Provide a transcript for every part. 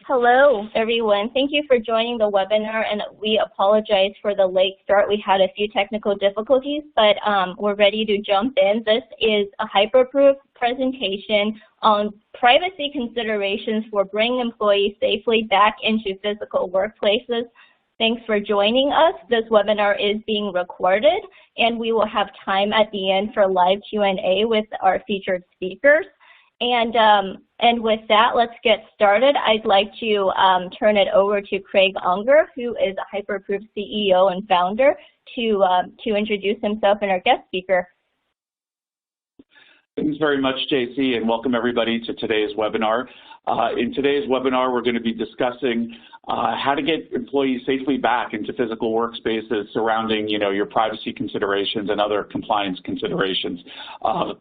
Hello, everyone. Thank you for joining the webinar, and we apologize for the late start. We had a few technical difficulties, but we're ready to jump in. This is a Hyperproof presentation on privacy considerations for bringing employees safely back into physical workplaces. Thanks for joining us. This webinar is being recorded, and we will have time at the end for live Q&A with our featured speakers. And with that, let's get started. I'd like to turn it over to Craig Unger, who is a Hyperproof CEO and founder, to introduce himself and our guest speaker. Thanks very much, JC, and welcome everybody to today's webinar. In today's webinar, we're going to be discussing how to get employees safely back into physical workspaces surrounding, your privacy considerations and other compliance considerations.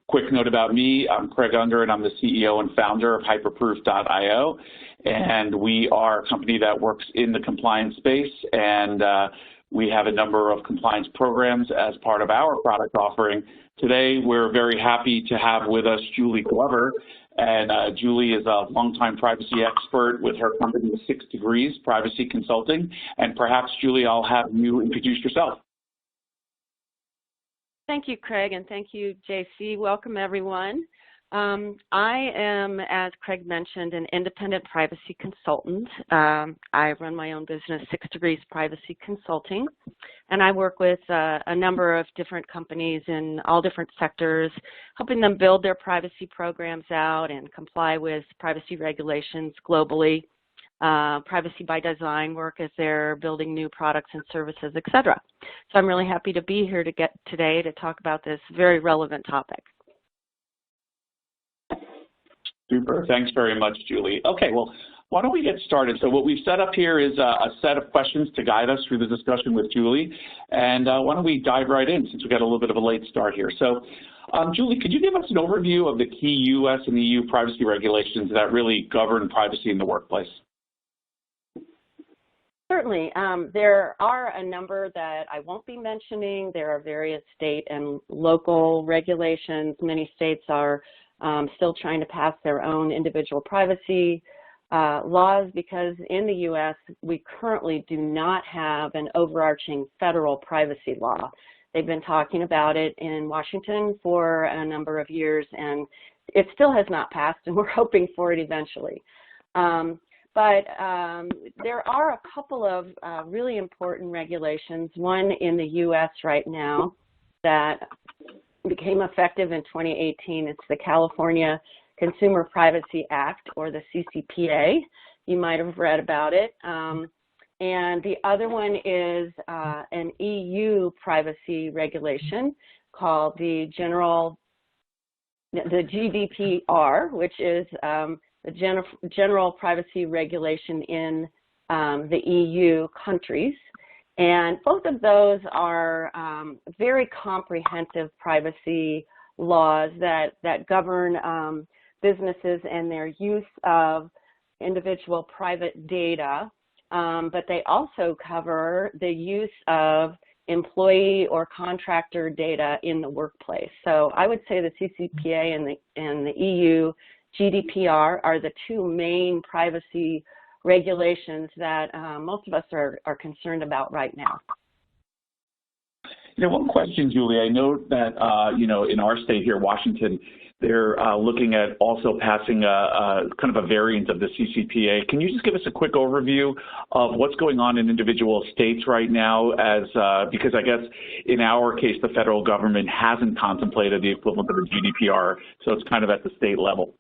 Quick note about me, I'm Craig Unger, and I'm the CEO and founder of Hyperproof.io, and we are a company that works in the compliance space, and we have a number of compliance programs as part of our product offering. Today, we're very happy to have with us Julie Glover, and Julie is a longtime privacy expert with her company 6 Degrees Privacy Consulting. And perhaps, Julie, I'll have you introduce yourself. Thank you, Craig, and thank you, JC. Welcome, everyone. I am, as Craig mentioned, an independent privacy consultant. I run my own business, 6 Degrees Privacy Consulting, and I work with a number of different companies in all different sectors, helping them build their privacy programs out and comply with privacy regulations globally, privacy by design work as they're building new products and services, etc. So I'm really happy to be here today to talk about this very relevant topic. Super. Thanks very much, Julie. Okay, well, why don't we get started? So what we've set up here is a set of questions to guide us through the discussion with Julie. And why don't we dive right in since we got a little bit of a late start here. So, Julie, could you give us an overview of the key U.S. and EU privacy regulations that really govern privacy in the workplace? Certainly. There are a number that I won't be mentioning. There are various state and local regulations. Many states are still trying to pass their own individual privacy laws because in the U.S. we currently do not have an overarching federal privacy law. They've been talking about it in Washington for a number of years, and it still has not passed, and we're hoping for it eventually. But there are a couple of really important regulations, one in the U.S. right now that became effective in 2018. It's the California Consumer Privacy Act, or the CCPA. You might have read about it. And the other one is an EU privacy regulation called the GDPR, which is the General Privacy Regulation in the EU countries. And both of those are very comprehensive privacy laws that govern businesses and their use of individual private data, but they also cover the use of employee or contractor data in the workplace. So I would say the CCPA and the EU GDPR are the two main privacy regulations that most of us are concerned about right now. One question, Julie. I know that, in our state here, Washington, they're looking at also passing kind of a variant of the CCPA. Can you just give us a quick overview of what's going on in individual states right now because I guess in our case, the federal government hasn't contemplated the equivalent of the GDPR, so it's kind of at the state level.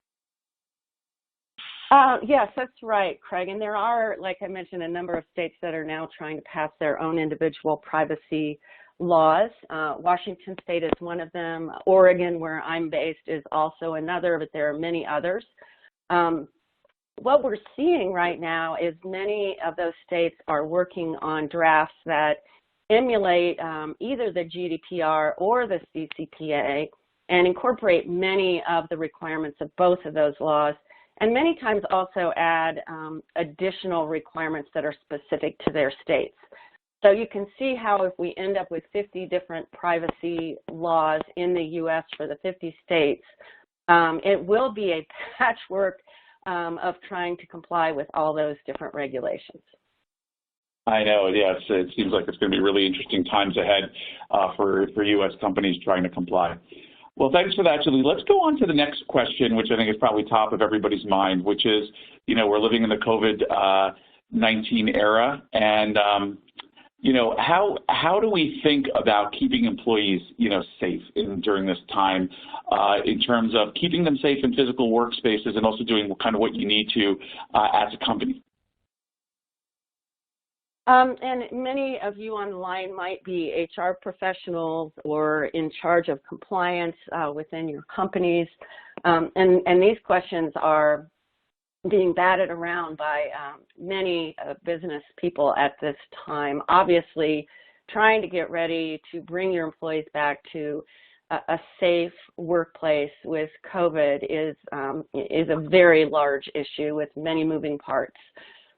Yes, that's right, Craig. And there are, like I mentioned, a number of states that are now trying to pass their own individual privacy laws. Washington State is one of them. Oregon, where I'm based, is also another, but there are many others. What we're seeing right now is many of those states are working on drafts that emulate either the GDPR or the CCPA and incorporate many of the requirements of both of those laws, and many times also add additional requirements that are specific to their states. So you can see how if we end up with 50 different privacy laws in the U.S. for the 50 states, it will be a patchwork of trying to comply with all those different regulations. I know, yes. It seems like it's going to be really interesting times ahead for U.S. companies trying to comply. Well, thanks for that, Julie. Let's go on to the next question, which I think is probably top of everybody's mind, which is, we're living in the COVID-19 era, and, how do we think about keeping employees, safe during this time in terms of keeping them safe in physical workspaces and also doing kind of what you need to as a company? And many of you online might be HR professionals or in charge of compliance within your companies. And these questions are being batted around by many business people at this time. Obviously, trying to get ready to bring your employees back to a safe workplace with COVID is a very large issue with many moving parts.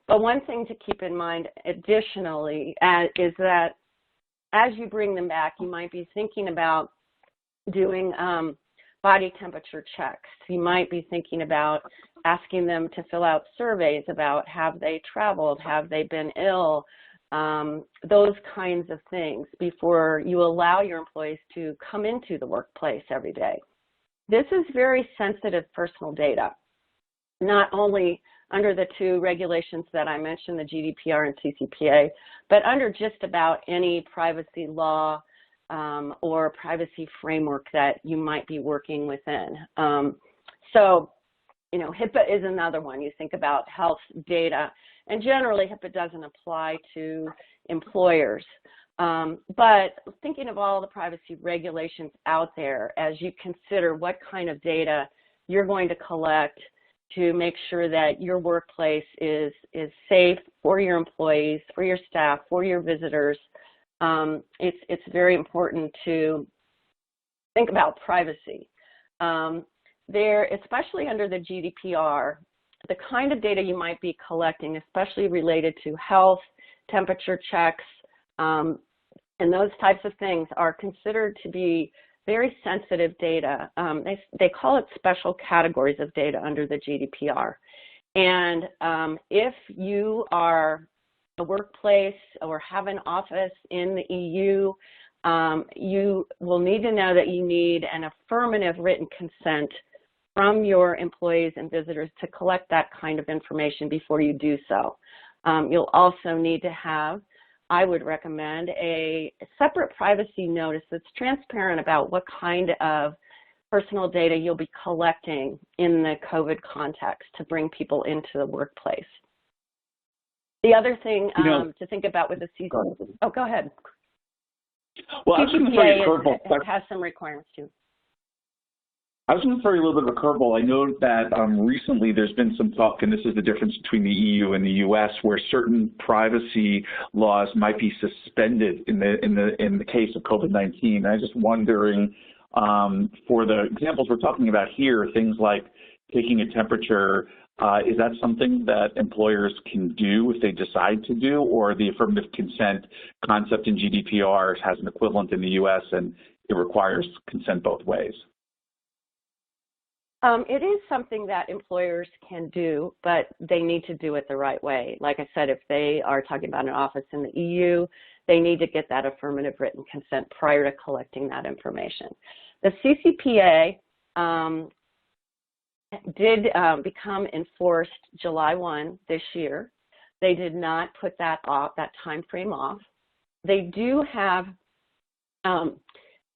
But one thing to keep in mind additionally is that as you bring them back, you might be thinking about doing body temperature checks. You might be thinking about asking them to fill out surveys about have they traveled, have they been ill, those kinds of things before you allow your employees to come into the workplace every day. This is very sensitive personal data, not only under the two regulations that I mentioned, the GDPR and CCPA, but under just about any privacy law or privacy framework that you might be working within. So, HIPAA is another one. You think about health data, and generally HIPAA doesn't apply to employers. But thinking of all the privacy regulations out there as you consider what kind of data you're going to collect to make sure that your workplace is safe for your employees, for your staff, for your visitors. It's very important to think about privacy. Especially under the GDPR, the kind of data you might be collecting, especially related to health, temperature checks, and those types of things are considered to be very sensitive data. They call it special categories of data under the GDPR. And if you are a workplace or have an office in the EU, you will need to know that you need an affirmative written consent from your employees and visitors to collect that kind of information before you do so. You'll also need to have, I would recommend, a separate privacy notice that's transparent about what kind of personal data you'll be collecting in the COVID context to bring people into the workplace. The other thing to think about with the CCPA, go ahead. Well, CCPA has some requirements too. I was going to throw you a little bit of a curveball. I know that recently there's been some talk, and this is the difference between the EU and the U.S., where certain privacy laws might be suspended in the case of COVID-19. I'm just wondering, for the examples we're talking about here, things like taking a temperature, is that something that employers can do if they decide to do, or the affirmative consent concept in GDPR has an equivalent in the U.S. and it requires consent both ways? It is something that employers can do, but they need to do it the right way. Like I said, if they are talking about an office in the EU, they need to get that affirmative written consent prior to collecting that information. The CCPA did become enforced July 1 this year. They did not put that time frame off. They do have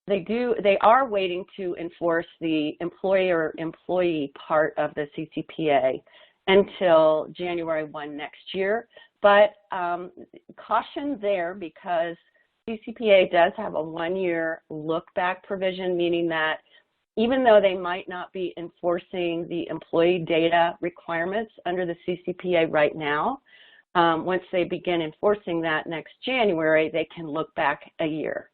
They are waiting to enforce the employer-employee part of the CCPA until January 1 next year. But caution there, because CCPA does have a one-year look-back provision, meaning that even though they might not be enforcing the employee data requirements under the CCPA right now, once they begin enforcing that next January, they can look back a year.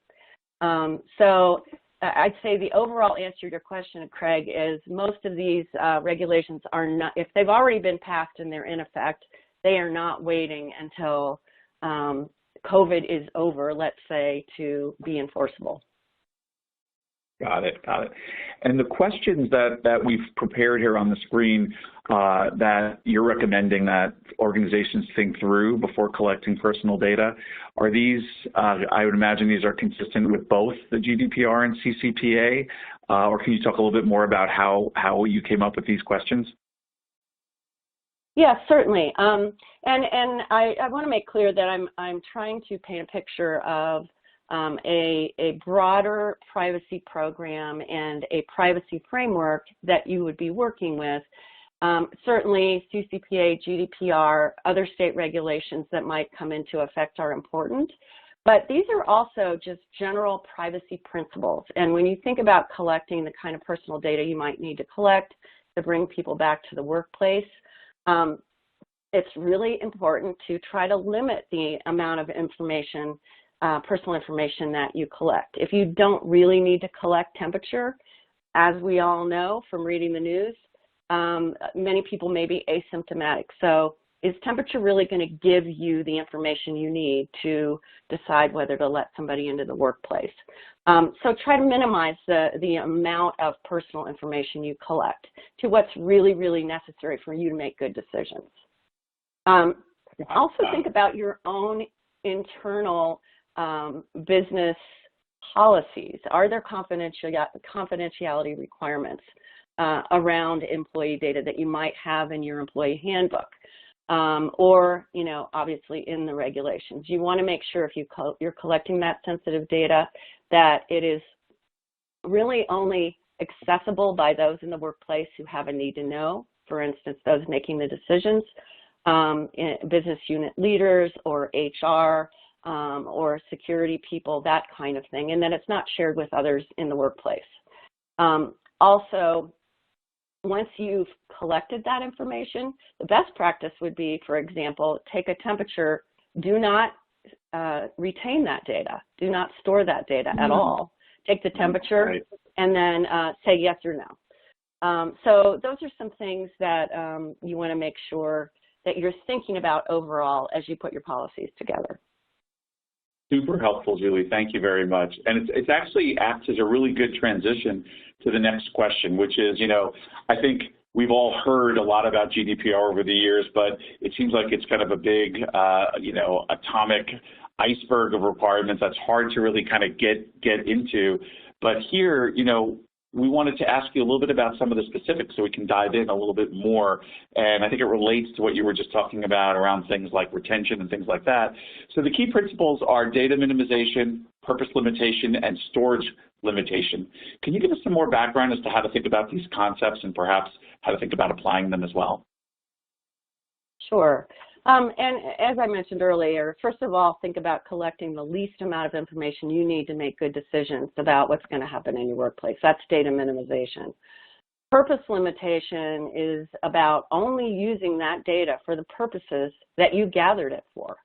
So I'd say the overall answer to your question, Craig, is most of these regulations are not, if they've already been passed and they're in effect, they are not waiting until COVID is over, let's say, to be enforceable. Got it, got it. And the questions that we've prepared here on the screen that you're recommending that organizations think through before collecting personal data, are these, I would imagine these are consistent with both the GDPR and CCPA, or can you talk a little bit more about how you came up with these questions? Yeah, certainly. And I want to make clear that I'm trying to paint a picture of a broader privacy program and a privacy framework that you would be working with. Certainly CCPA, GDPR, other state regulations that might come into effect are important, but these are also just general privacy principles. And when you think about collecting the kind of personal data you might need to collect to bring people back to the workplace, it's really important to try to limit the amount of information, personal information that you collect. If you don't really need to collect temperature, as we all know from reading the news, many people may be asymptomatic. So is temperature really going to give you the information you need to decide whether to let somebody into the workplace? So try to minimize the amount of personal information you collect to what's really, really necessary for you to make good decisions. Also think about your own internal business policies. Are there confidentiality requirements around employee data that you might have in your employee handbook, or, you know, obviously in the regulations? You want to make sure if you're collecting that sensitive data that it is really only accessible by those in the workplace who have a need to know, for instance, those making the decisions, business unit leaders or HR, or security people, that kind of thing, and then it's not shared with others in the workplace. Also, once you've collected that information, the best practice would be, for example, take a temperature, do not retain that data, do not store that data at all. Take the temperature and then say yes or no. So those are some things that you want to make sure that you're thinking about overall as you put your policies together. Super helpful, Julie. Thank you very much. And it's actually acts as a really good transition to the next question, which is, you know, I think we've all heard a lot about GDPR over the years, but it seems like it's kind of a big, you know, atomic iceberg of requirements that's hard to really kind of get into. But here, you know, we wanted to ask you a little bit about some of the specifics so we can dive in a little bit more. And I think it relates to what you were just talking about around things like retention and things like that. So the key principles are data minimization, purpose limitation, and storage limitation. Can you give us some more background as to how to think about these concepts and perhaps how to think about applying them as well? Sure. And as I mentioned earlier, first of all, think about collecting the least amount of information you need to make good decisions about what's going to happen in your workplace. That's data minimization. Purpose limitation is about only using that data for the purposes that you gathered it for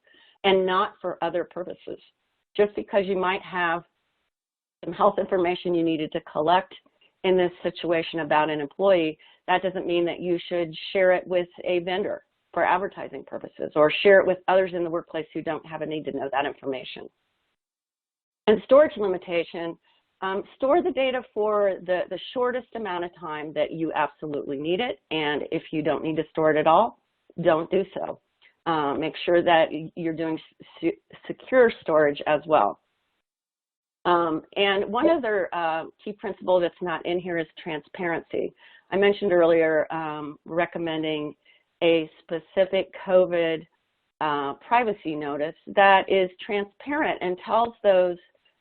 and not for other purposes. Just because you might have some health information you needed to collect in this situation about an employee, that doesn't mean that you should share it with a vendor for advertising purposes or share it with others in the workplace who don't have a need to know that information. And storage limitation, store the data for the shortest amount of time that you absolutely need it, and if you don't need to store it at all, don't do so. Make sure that you're doing secure storage as well. And one other key principle that's not in here is transparency. I mentioned earlier recommending a specific COVID privacy notice that is transparent and tells those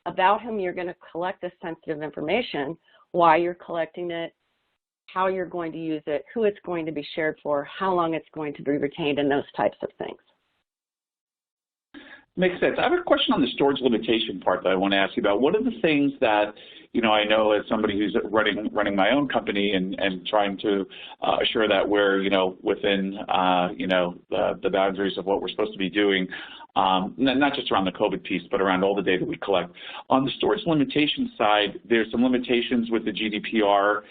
about whom you're going to collect this sensitive information, why you're collecting it, how you're going to use it, who it's going to be shared for, how long it's going to be retained, and those types of things. Makes sense. I have a question on the storage limitation part that I want to ask you about. What are the things that, you know, I know as somebody who's running my own company and trying to assure that we're, you know, within, you know, the boundaries of what we're supposed to be doing, not just around the COVID piece, but around all the data we collect. On the storage limitation side, there's some limitations with the GDPR.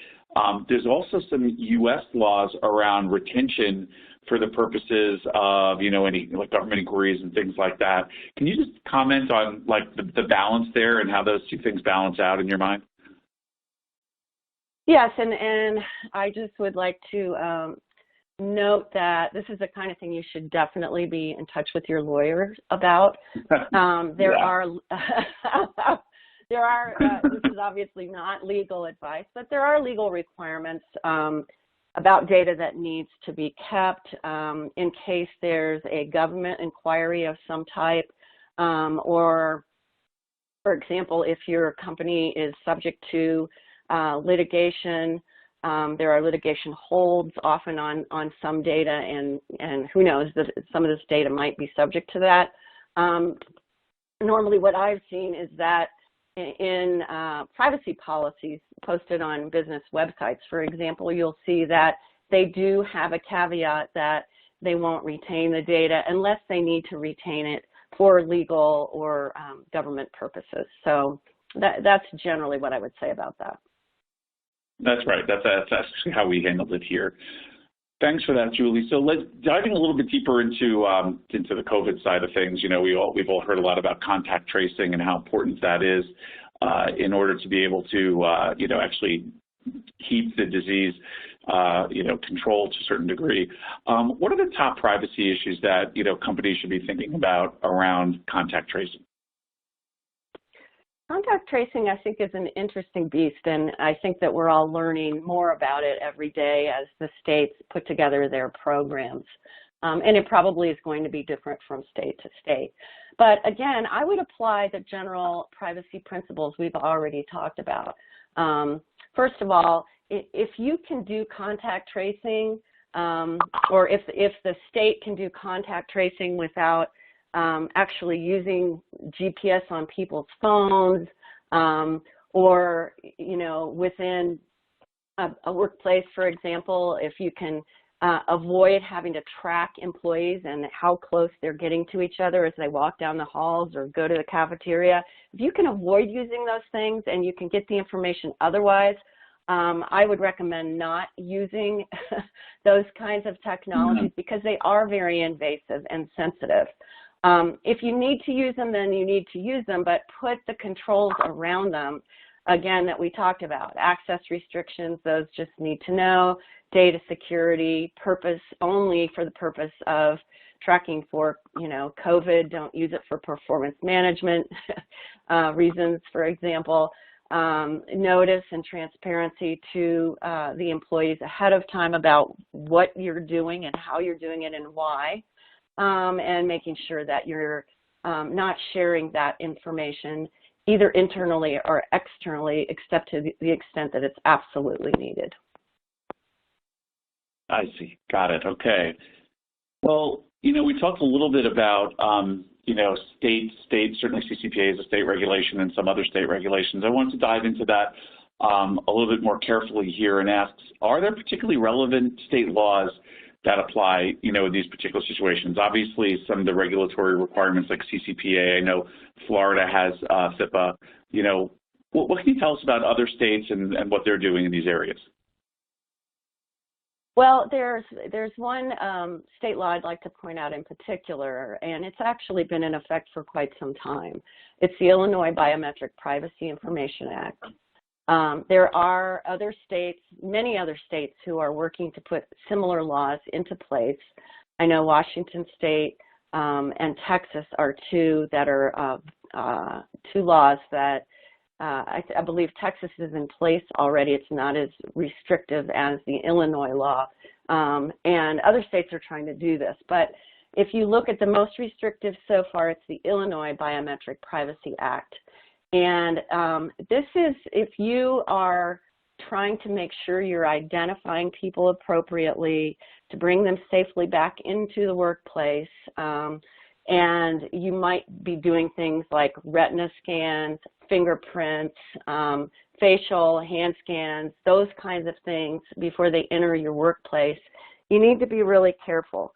There's also some U.S. laws around retention for the purposes of, you know, any like government inquiries and things like that. Can you just comment on like the balance there and how those two things balance out in your mind? Yes, and I just would like to note that this is the kind of thing you should definitely be in touch with your lawyer about. There are this is obviously not legal advice, but there are legal requirements about data that needs to be kept in case there's a government inquiry of some type, or, for example, if your company is subject to litigation, there are litigation holds often on some data, and who knows, some of this data might be subject to that. Normally what I've seen is that in privacy policies posted on business websites, for example, you'll see that they do have a caveat that they won't retain the data unless they need to retain it for legal or government purposes. So that's generally what I would say about that. That's right. That's actually how we handled it here. Thanks for that, Julie. So let's diving a little bit deeper into the COVID side of things. You know, we've all heard a lot about contact tracing and how important that is in order to be able to actually keep the disease controlled to a certain degree. What are the top privacy issues that companies should be thinking about around contact tracing? Contact tracing, I think, is an interesting beast, and I think that we're all learning more about it every day as the states put together their programs. And it probably is going to be different from state to state. But again, I would apply the general privacy principles we've already talked about. First of all, if you can do contact tracing, or if the state can do contact tracing without actually using GPS on people's phones, or within a workplace, for example, if you can avoid having to track employees and how close they're getting to each other as they walk down the halls or go to the cafeteria, if you can avoid using those things and you can get the information otherwise, I would recommend not using those kinds of technologies because they are very invasive and sensitive. If you need to use them, then you need to use them, but put the controls around them, again, that we talked about. Access restrictions, those just need to know. Data security, purpose only for the purpose of tracking for, COVID. Don't use it for performance management reasons, for example. Notice and transparency to the employees ahead of time about what you're doing and how you're doing it and why. And making sure that you're not sharing that information either internally or externally, except to the extent that it's absolutely needed. I see. Got it. Okay. Well, we talked a little bit about, state, certainly CCPA is a state regulation and some other state regulations. I wanted to dive into that a little bit more carefully here and ask, are there particularly relevant state laws that apply, in these particular situations? Obviously, some of the regulatory requirements like CCPA, I know Florida has CIPP-A. What can you tell us about other states and what they're doing in these areas? Well, there's one state law I'd like to point out in particular, and it's actually been in effect for quite some time. It's the Illinois Biometric Privacy Information Act. There are other states, many other states, who are working to put similar laws into place. I know Washington State and Texas are two that are two laws that I believe Texas is in place already. It's not as restrictive as the Illinois law, and other states are trying to do this. But if you look at the most restrictive so far, it's the Illinois Biometric Privacy Act. And this is if you are trying to make sure you're identifying people appropriately to bring them safely back into the workplace, and you might be doing things like retina scans, fingerprints, facial, hand scans, those kinds of things before they enter your workplace. You need to be really careful.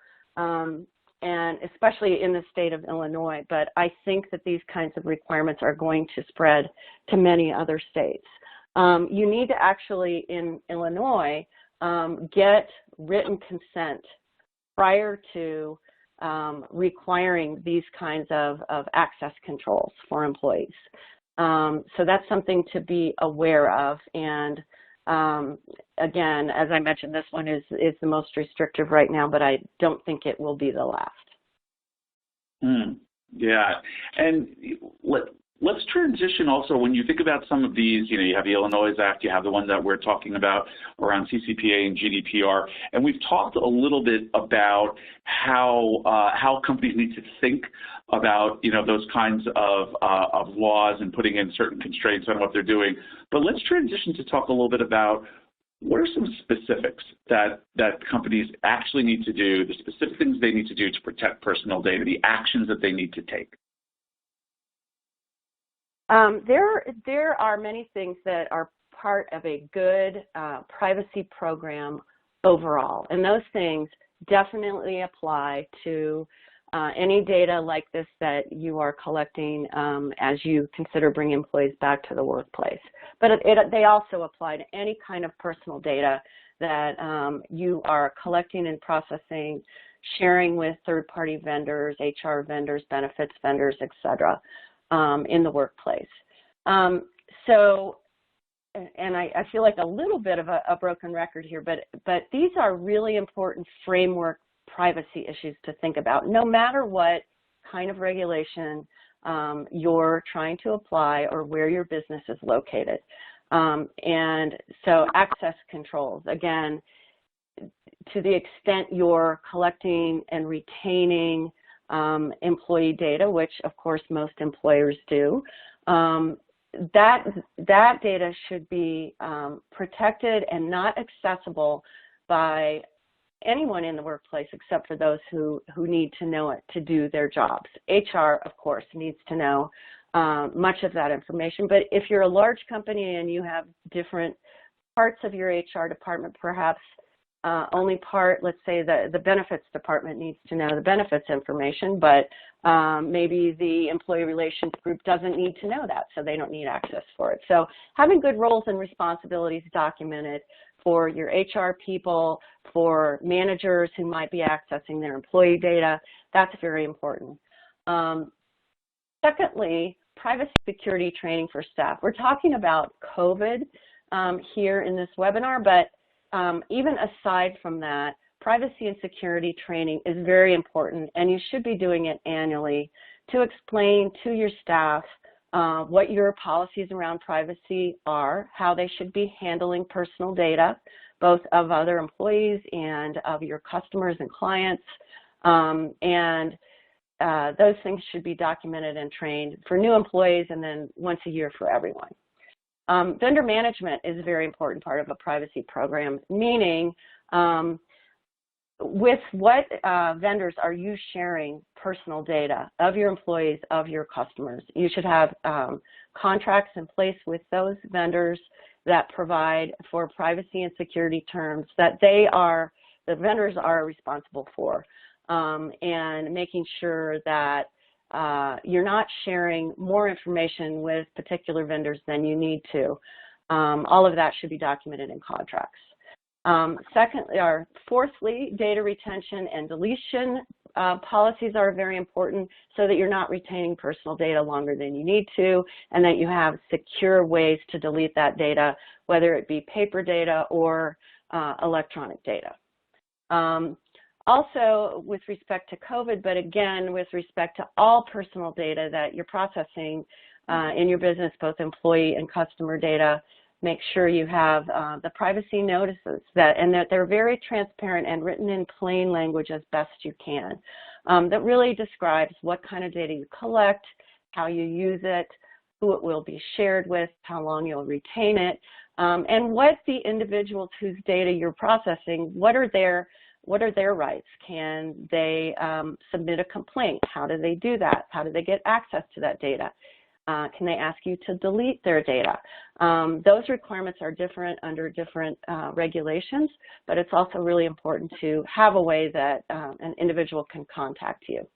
And especially in the state of Illinois, but I think that these kinds of requirements are going to spread to many other states. You need to actually, in Illinois, get written consent prior to requiring these kinds of access controls for employees. So that's something to be aware of, and Again, as I mentioned, this one is the most restrictive right now, but I don't think it will be the last. Yeah, and let's transition also. When you think about some of these, you have the Illinois Act, you have the one that we're talking about around CCPA and GDPR, and we've talked a little bit about how companies need to think about those kinds of laws and putting in certain constraints on what they're doing. But let's transition to talk a little bit about what are some specifics that companies actually need to do, the specific things they need to do to protect personal data, the actions that they need to take. There are many things that are part of a good privacy program overall, and those things definitely apply to any data like this that you are collecting as you consider bringing employees back to the workplace. But they also apply to any kind of personal data that you are collecting and processing, sharing with third-party vendors, HR vendors, benefits vendors, et cetera, in the workplace. So, and I feel like a little bit of a broken record here, but these are really important framework privacy issues to think about, no matter what kind of regulation you're trying to apply or where your business is located. And so access controls, again, to the extent you're collecting and retaining employee data, which of course most employers do, that data should be protected and not accessible by anyone in the workplace except for those who need to know it to do their jobs. HR, of course, needs to know much of that information, but if you're a large company and you have different parts of your HR department, perhaps only part, let's say the benefits department needs to know the benefits information, but maybe the employee relations group doesn't need to know that, so they don't need access for it. So having good roles and responsibilities documented for your HR people, for managers who might be accessing their employee data, that's very important. Secondly, privacy security training for staff. We're talking about COVID here in this webinar, but even aside from that, privacy and security training is very important, and you should be doing it annually to explain to your staff what your policies around privacy are, how they should be handling personal data, both of other employees and of your customers and clients, and those things should be documented and trained for new employees and then once a year for everyone. Vendor management is a very important part of a privacy program, meaning with what vendors are you sharing personal data of your employees, of your customers. You should have contracts in place with those vendors that provide for privacy and security terms that the vendors are responsible for, and making sure that you're not sharing more information with particular vendors than you need to. All of that should be documented in contracts. Fourthly, data retention and deletion policies are very important so that you're not retaining personal data longer than you need to, and that you have secure ways to delete that data, whether it be paper data or electronic data. Also, with respect to COVID, but again, with respect to all personal data that you're processing in your business, both employee and customer data, make sure you have the privacy notices and that they're very transparent and written in plain language as best you can. That really describes what kind of data you collect, how you use it, who it will be shared with, how long you'll retain it, and what the individuals whose data you're processing, what are their rights? Can they submit a complaint? How do they do that? How do they get access to that data? Can they ask you to delete their data? Those requirements are different under different regulations, but it's also really important to have a way that an individual can contact you.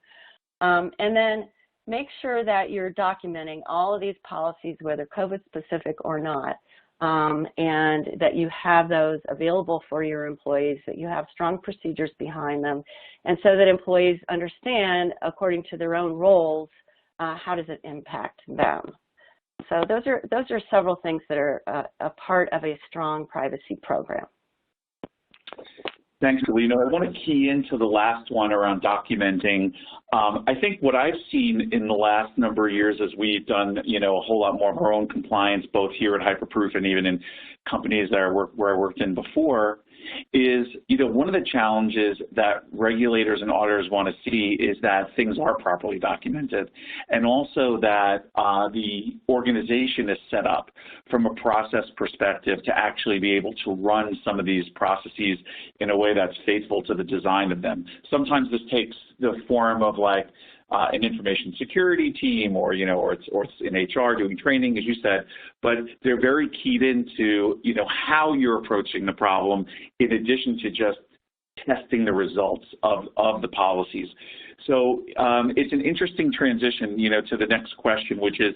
And then make sure that you're documenting all of these policies, whether COVID specific or not, and that you have those available for your employees, that you have strong procedures behind them, and so that employees understand, according to their own roles, how does it impact them. So those are several things that are a part of a strong privacy program. Thanks, Galina. I want to key into the last one around documenting. I think what I've seen in the last number of years as we've done, a whole lot more of our own compliance, both here at Hyperproof and even in companies that where I worked in before, is, one of the challenges that regulators and auditors want to see is that things are properly documented, and also that the organization is set up from a process perspective to actually be able to run some of these processes in a way that's faithful to the design of them. Sometimes this takes the form of like an information security team, or it's in HR doing training, as you said, but they're very keyed into how you're approaching the problem, in addition to just testing the results of the policies. So it's an interesting transition, to the next question, which is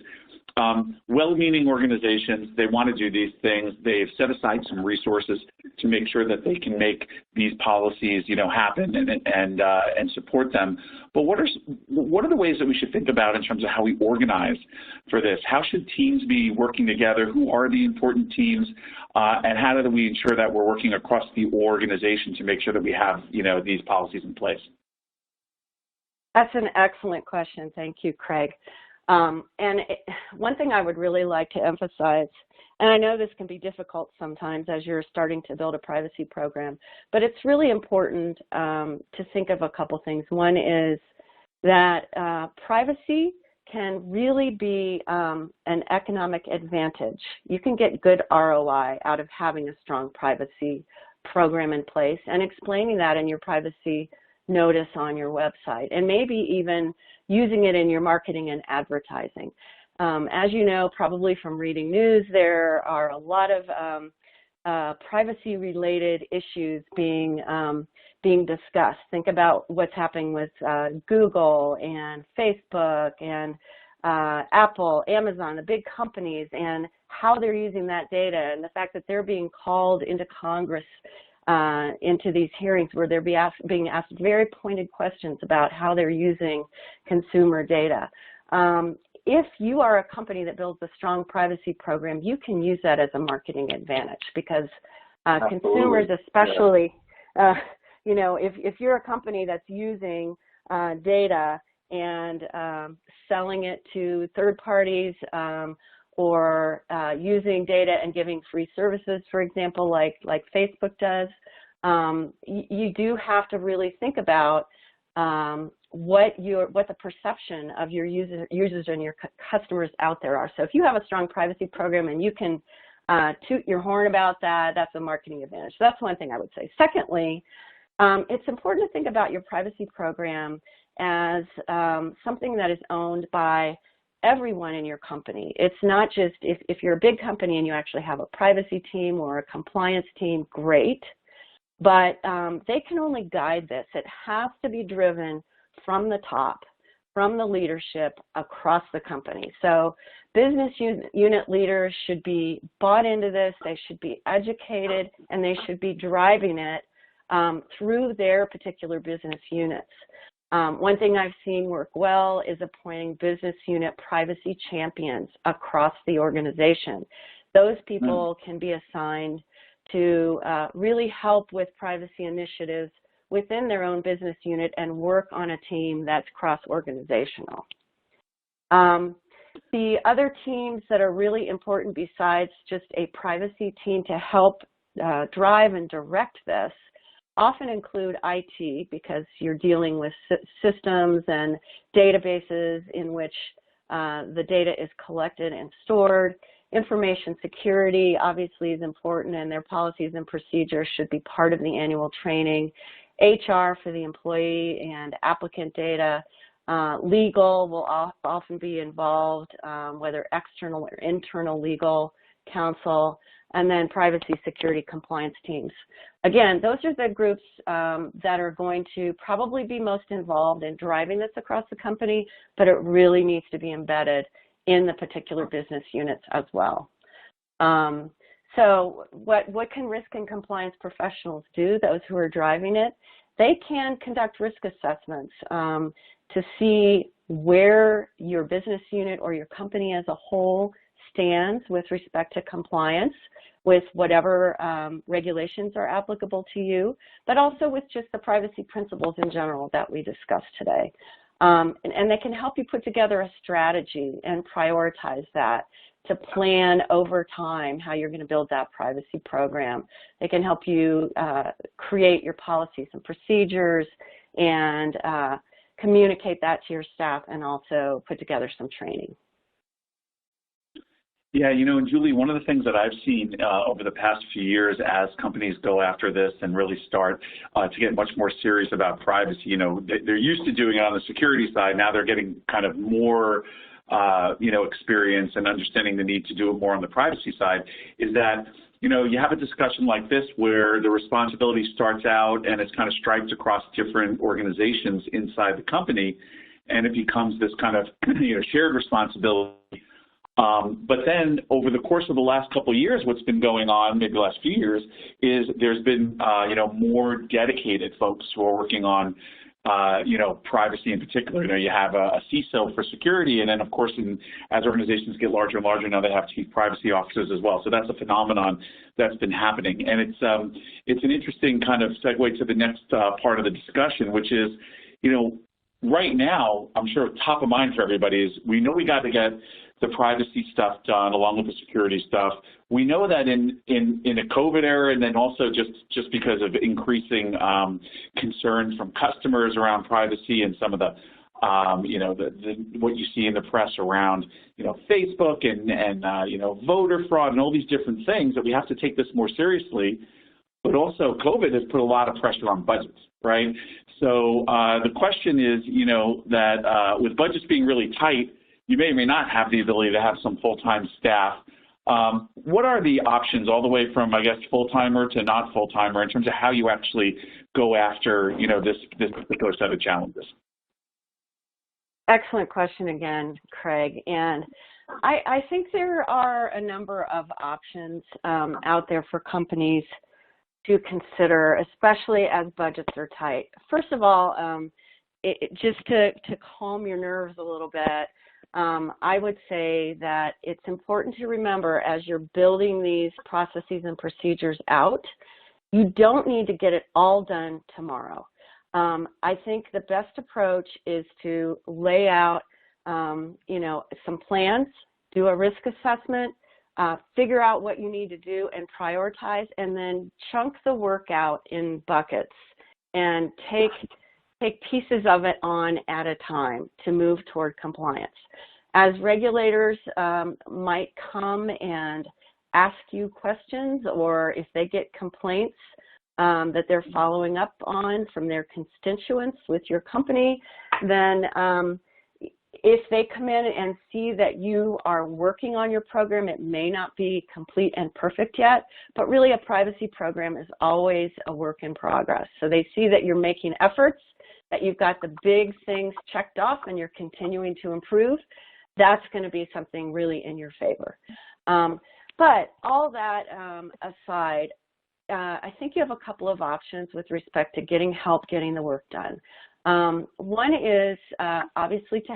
well-meaning organizations, they want to do these things. They've set aside some resources to make sure that they can make these policies, happen and support them. But what are the ways that we should think about in terms of how we organize for this? How should teams be working together? Who are the important teams? And how do we ensure that we're working across the organization to make sure that we have, these policies in place? That's an excellent question. Thank you, Craig. One thing I would really like to emphasize, and I know this can be difficult sometimes as you're starting to build a privacy program, but it's really important to think of a couple things. One is that privacy can really be an economic advantage. You can get good ROI out of having a strong privacy program in place and explaining that in your privacy notice on your website, and maybe even using it in your marketing and advertising. As you know, probably from reading news, there are a lot of privacy-related issues being discussed. Think about what's happening with Google and Facebook and Apple, Amazon, the big companies, and how they're using that data, and the fact that they're being called into Congress into these hearings where they're being asked very pointed questions about how they're using consumer data. If you are a company that builds a strong privacy program, you can use that as a marketing advantage, because consumers especially, if you're a company that's using data and selling it to third parties, or using data and giving free services, for example, like Facebook does, you do have to really think about what the perception of your users and your customers out there are. So if you have a strong privacy program and you can toot your horn about that, that's a marketing advantage. So that's one thing I would say. Secondly, it's important to think about your privacy program as something that is owned by everyone in your company. It's not just, if you're a big company and you actually have a privacy team or a compliance team, great, but they can only guide this. It has to be driven from the top, from the leadership across the company. So business unit leaders should be bought into this, they should be educated, and they should be driving it through their particular business units. One thing I've seen work well is appointing business unit privacy champions across the organization. Those people can be assigned to really help with privacy initiatives within their own business unit and work on a team that's cross-organizational. The other teams that are really important besides just a privacy team to help drive and direct this often include IT, because you're dealing with systems and databases in which the data is collected and stored. Information security obviously is important, and their policies and procedures should be part of the annual training. HR for the employee and applicant data. Legal will often be involved, whether external or internal legal counsel, and then privacy, security, compliance teams. Again, those are the groups that are going to probably be most involved in driving this across the company, but it really needs to be embedded in the particular business units as well. So what can risk and compliance professionals do, those who are driving it? They can conduct risk assessments to see where your business unit or your company as a whole stands with respect to compliance with whatever regulations are applicable to you, but also with just the privacy principles in general that we discussed today. And they can help you put together a strategy and prioritize that to plan over time how you're going to build that privacy program. They can help you create your policies and procedures and communicate that to your staff and also put together some training. Yeah, you know, and Julie, one of the things that I've seen over the past few years as companies go after this and really start to get much more serious about privacy, you know, they're used to doing it on the security side. Now they're getting kind of more, you know, experience and understanding the need to do it more on the privacy side, is that, you know, you have a discussion like this where the responsibility starts out and it's kind of striped across different organizations inside the company, and it becomes this kind of, you know, shared responsibility. But then over the course of the last couple of years, what's been going on, maybe the last few years, is there's been, you know, more dedicated folks who are working on, you know, privacy in particular. You know, you have a CISO for security, and then, of course, as organizations get larger and larger, now they have chief privacy officers as well. So that's a phenomenon that's been happening. And it's an interesting kind of segue to the next part of the discussion, which is, you know, right now, I'm sure top of mind for everybody is we know we got to get the privacy stuff done along with the security stuff. We know that in a COVID era, and then also just because of increasing concerns from customers around privacy and some of the you know, what you see in the press around, you know, Facebook and you know, voter fraud and all these different things, that we have to take this more seriously. But also COVID has put a lot of pressure on budgets, right? So the question is, you know, that with budgets being really tight, you may or may not have the ability to have some full-time staff. What are the options all the way from, I guess, full-timer to not full-timer in terms of how you actually go after, you know, this particular set of challenges? Excellent question again, Craig. And I think there are a number of options out there for companies to consider, especially as budgets are tight. First of all, just to calm your nerves a little bit, I would say that it's important to remember as you're building these processes and procedures out, you don't need to get it all done tomorrow. I think the best approach is to lay out, you know, some plans, do a risk assessment, figure out what you need to do and prioritize, and then chunk the work out in buckets and take pieces of it on at a time to move toward compliance. As regulators might come and ask you questions, or if they get complaints that they're following up on from their constituents with your company, then if they come in and see that you are working on your program, it may not be complete and perfect yet, but really a privacy program is always a work in progress. So they see that you're making efforts, that you've got the big things checked off and you're continuing to improve. That's going to be something really in your favor. But all that aside, I think you have a couple of options with respect to getting help getting the work done. One is obviously to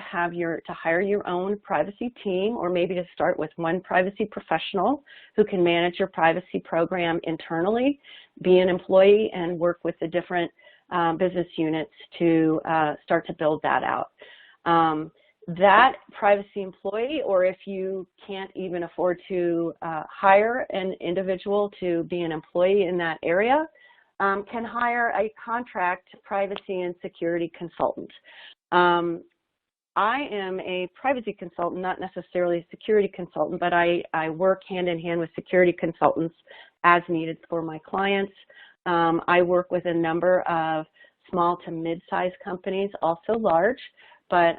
hire your own privacy team, or maybe to start with one privacy professional who can manage your privacy program internally, be an employee, and work with the different business units to start to build that out. That privacy employee, or if you can't even afford to hire an individual to be an employee in that area, can hire a contract privacy and security consultant. I am a privacy consultant, not necessarily a security consultant, but I work hand in hand with security consultants as needed for my clients. I work with a number of small to mid-sized companies, also large, but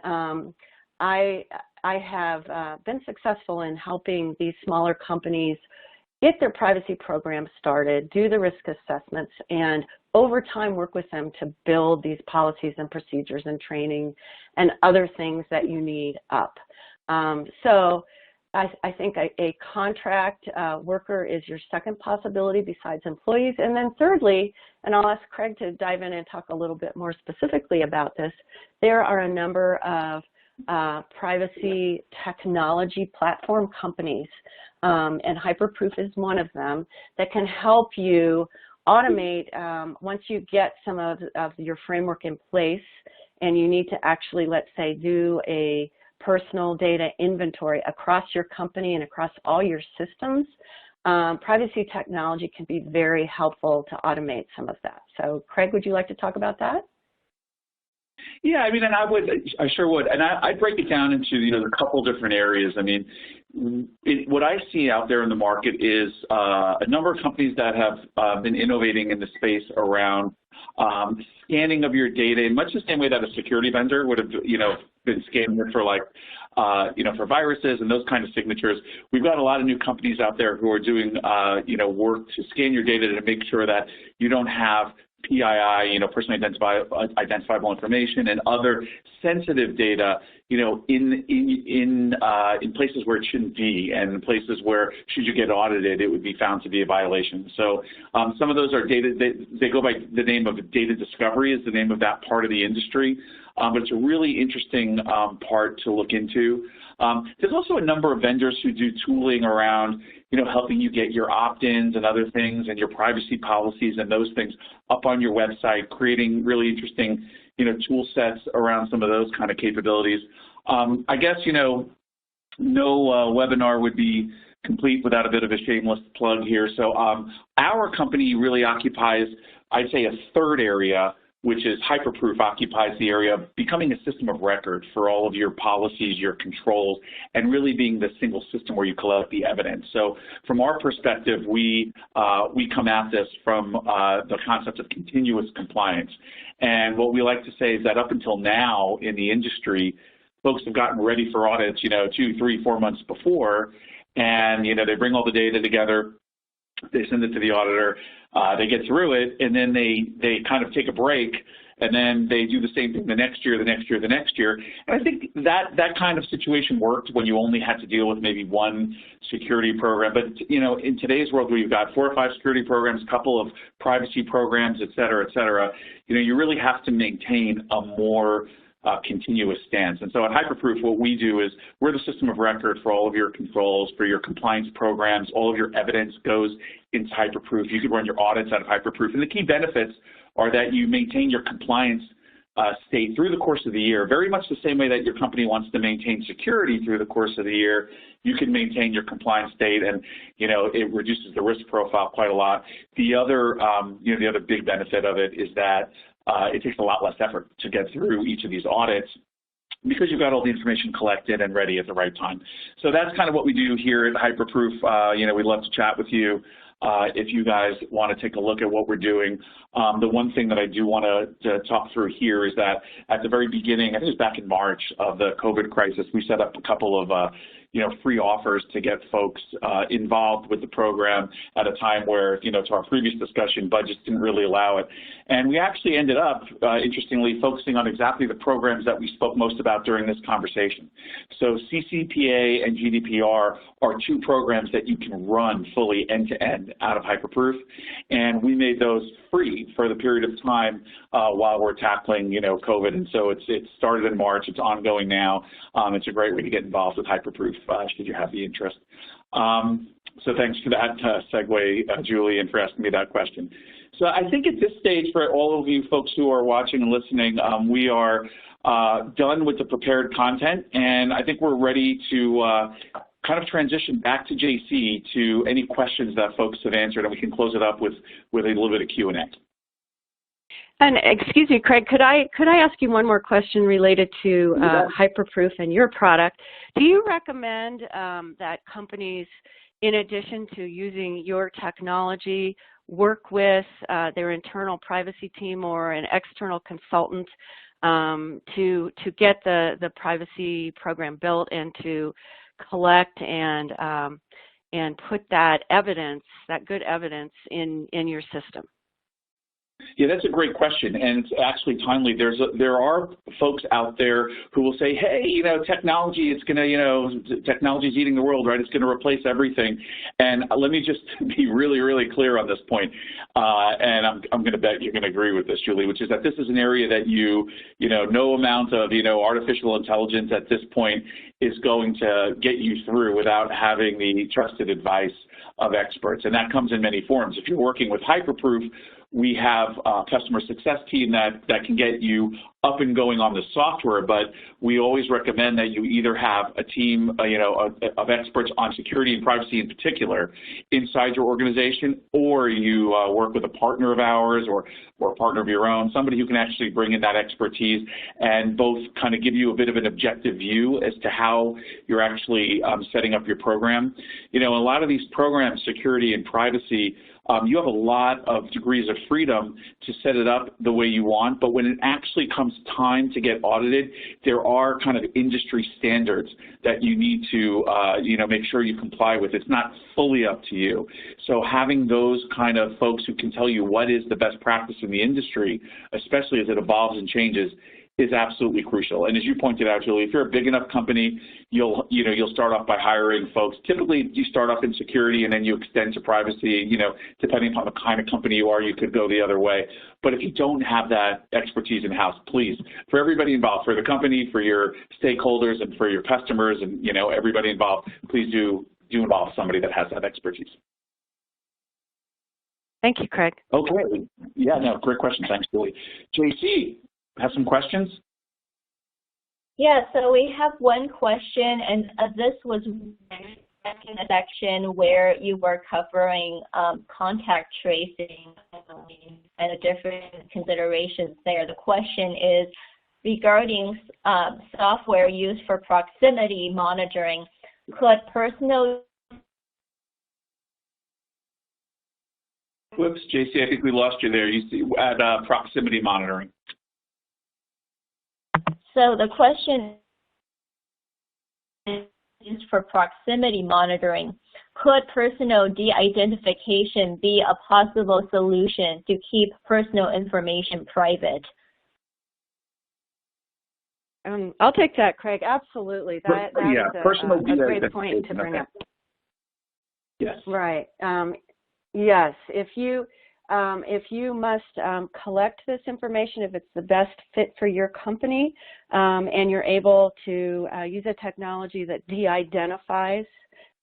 I have been successful in helping these smaller companies get their privacy programs started, do the risk assessments, and over time work with them to build these policies and procedures and training and other things that you need up. So I think a contract worker is your second possibility besides employees. And then thirdly, and I'll ask Craig to dive in and talk a little bit more specifically about this, there are a number of privacy technology platform companies, and Hyperproof is one of them, that can help you automate once you get some of your framework in place and you need to actually, let's say, do a personal data inventory across your company and across all your systems. Privacy technology can be very helpful to automate some of that. So Craig, would you like to talk about that? Yeah, I mean, and I sure would. And I'd break it down into, a couple different areas. I mean, what I see out there in the market is a number of companies that have been innovating in the space around scanning of your data in much the same way that a security vendor would have, been scanning it for for viruses and those kind of signatures. We've got a lot of new companies out there who are doing, work to scan your data to make sure that you don't have PII, personally identifiable information, and other sensitive data, in places where it shouldn't be, and in places where, should you get audited, it would be found to be a violation. So some of those are data, they go by the name of data discovery is the name of that part of the industry, but it's a really interesting part to look into. There's also a number of vendors who do tooling around, helping you get your opt-ins and other things and your privacy policies and those things up on your website, creating really interesting, tool sets around some of those kind of capabilities. I guess, no webinar would be complete without a bit of a shameless plug here. So our company really occupies, I'd say, a third area, which is Hyperproof occupies the area of becoming a system of record for all of your policies, your controls, and really being the single system where you collect the evidence. So from our perspective, we come at this from the concept of continuous compliance. And what we like to say is that up until now in the industry, folks have gotten ready for audits, 2, 3, 4 months before, and, they bring all the data together, they send it to the auditor, they get through it, and then they kind of take a break, and then they do the same thing the next year, the next year, the next year. And I think that kind of situation worked when you only had to deal with maybe one security program. But, in today's world where you've got 4 or 5 security programs, a couple of privacy programs, et cetera, you really have to maintain a more continuous stance. And so at Hyperproof, what we do is we're the system of record for all of your controls, for your compliance programs. All of your evidence goes into Hyperproof. You can run your audits out of Hyperproof. And the key benefits are that you maintain your compliance state through the course of the year, very much the same way that your company wants to maintain security through the course of the year. You can maintain your compliance state, and it reduces the risk profile quite a lot. The other the other big benefit of it is that it takes a lot less effort to get through each of these audits because you've got all the information collected and ready at the right time. So that's kind of what we do here at Hyperproof. We'd love to chat with you if you guys want to take a look at what we're doing. The one thing that I do want to talk through here is that at the very beginning, I think it was back in March of the COVID crisis, we set up a couple of free offers to get folks involved with the program at a time where, to our previous discussion, budgets didn't really allow it. And we actually ended up, interestingly, focusing on exactly the programs that we spoke most about during this conversation. So CCPA and GDPR are 2 programs that you can run fully end-to-end out of Hyperproof, and we made those free for the period of time while we're tackling, COVID. And so it started in March. It's ongoing now. It's a great way to get involved with Hyperproof should you have the interest. So thanks for that segue, Julie, and for asking me that question. So I think at this stage, for all of you folks who are watching and listening, we are done with the prepared content, and I think we're ready to kind of transition back to JC to any questions that folks have answered, and we can close it up with a little bit of Q&A. And excuse me, Craig, could I ask you one more question related to Hyperproof and your product? Do you recommend that companies, in addition to using your technology, work with their internal privacy team or an external consultant to get the privacy program built and to collect and put that evidence, that good evidence, in your system? Yeah, that's a great question, and it's actually timely. There are folks out there who will say, hey, technology, it's going to, technology's eating the world, right? It's going to replace everything. And let me just be really, really clear on this point. And I'm going to bet you're going to agree with this, Julie, which is that this is an area that no amount of, artificial intelligence at this point is going to get you through without having the trusted advice of experts. And that comes in many forms. If you're working with Hyperproof, we have a customer success team that can get you up and going on the software, but we always recommend that you either have a team, of experts on security and privacy in particular inside your organization, or you work with a partner of ours or a partner of your own, somebody who can actually bring in that expertise and both kind of give you a bit of an objective view as to how you're actually setting up your program. In a lot of these programs, security and privacy, you have a lot of degrees of freedom to set it up the way you want, but when it actually comes time to get audited, there are kind of industry standards that you need to, make sure you comply with. It's not fully up to you. So having those kind of folks who can tell you what is the best practice in the industry, especially as it evolves and changes, is absolutely crucial. And as you pointed out, Julie, if you're a big enough company, you'll start off by hiring folks. Typically, you start off in security and then you extend to privacy. Depending upon the kind of company you are, you could go the other way. But if you don't have that expertise in-house, please, for everybody involved, for the company, for your stakeholders, and for your customers, and everybody involved, please do involve somebody that has that expertise. Thank you, Craig. Okay. Yeah, no, great question. Thanks, Julie. JC, have some questions? Yeah, so we have one question, and this was in a section where you were covering contact tracing and the different considerations there. The question is regarding software used for proximity monitoring. Could personal... Whoops, JC, I think we lost you there. You see, at proximity monitoring. So the question is for proximity monitoring. Could personal de-identification be a possible solution to keep personal information private? I'll take that, Craig. Absolutely. That is a great point to bring up. Yes. Right. Yes. If you must collect this information, if it's the best fit for your company, and you're able to use a technology that de-identifies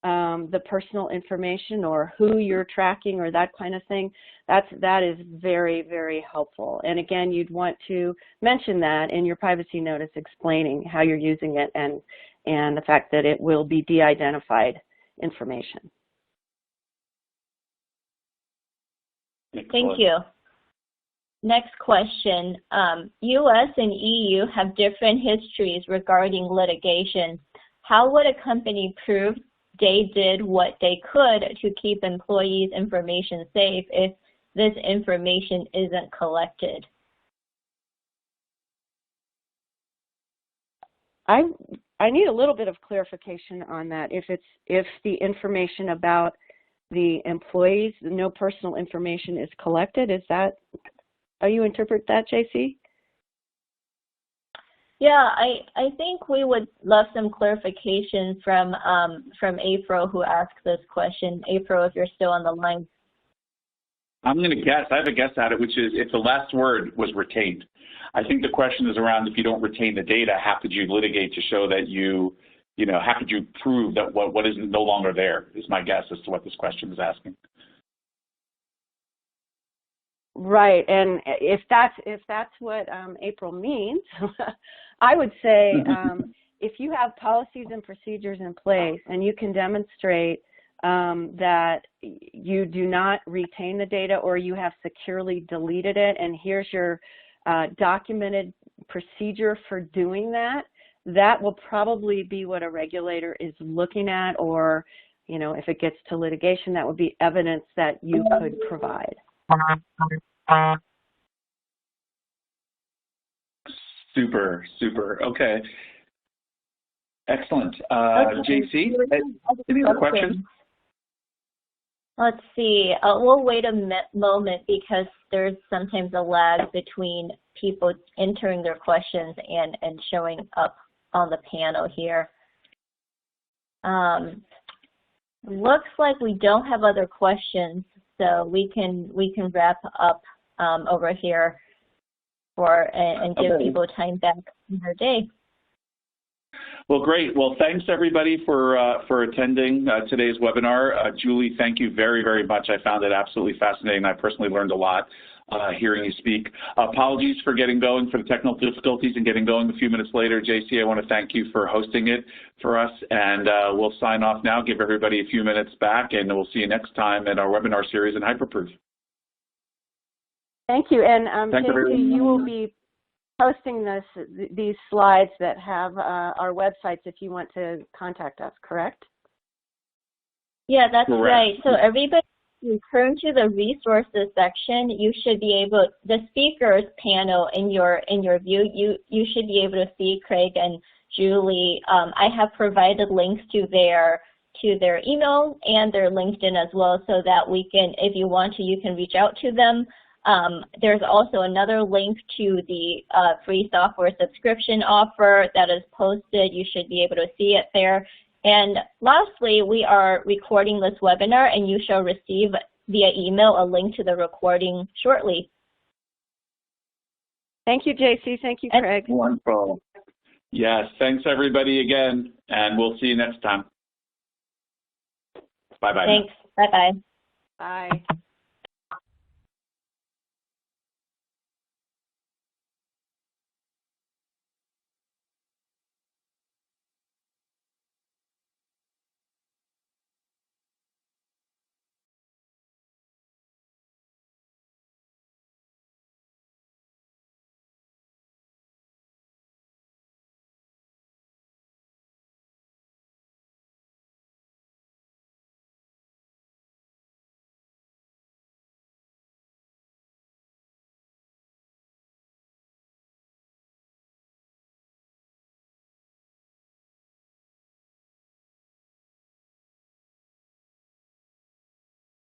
the personal information or who you're tracking or that kind of thing, that is very, very helpful. And again, you'd want to mention that in your privacy notice explaining how you're using it and the fact that it will be de-identified information. Thank you. Next question. US and EU have different histories regarding litigation. How would a company prove they did what they could to keep employees' information safe if this information isn't collected? I need a little bit of clarification on that. If the information about the employees, no personal information is collected, is that how you interpret that, JC? Yeah, I think we would love some clarification from April, who asked this question. April, if you're still on the line. I'm going to guess. I have a guess at it, which is if the last word was retained. I think the question is around if you don't retain the data, how could you litigate to show that how could you prove that what is no longer there, is my guess as to what this question is asking. Right, and if that's what April means, I would say if you have policies and procedures in place and you can demonstrate that you do not retain the data or you have securely deleted it, and here's your documented procedure for doing that, that will probably be what a regulator is looking at, or, if it gets to litigation, that would be evidence that you could provide. Super. Okay. Excellent. JC, any other questions? Let's see. We'll wait a moment because there's sometimes a lag between people entering their questions and showing up on the panel here. Looks like we don't have other questions, so we can wrap up over here and give people time back in their day. Well, great. Well, thanks everybody for attending today's webinar. Julie, thank you very, very much. I found it absolutely fascinating. I personally learned a lot hearing you speak. Apologies for getting going, for the technical difficulties and getting going a few minutes later. JC, I want to thank you for hosting it for us, and we'll sign off now, give everybody a few minutes back, and we'll see you next time in our webinar series in Hyperproof. Thank you, and JC, you will be posting these slides that have our websites if you want to contact us, correct? Yeah, that's correct. Right. So everybody return to the resources section. You should be able, the speakers panel in your view, you should be able to see Craig and Julie. I have provided links to their email and their LinkedIn as well, so that we can, if you want to, you can reach out to them. There's also another link to the free software subscription offer that is posted. You should be able to see it there. And lastly, we are recording this webinar, and you shall receive via email a link to the recording shortly. Thank you, JC. Thank you, Craig. Wonderful. Yes, thanks everybody again, and we'll see you next time. Bye-bye. Thanks. Bye-bye. Bye.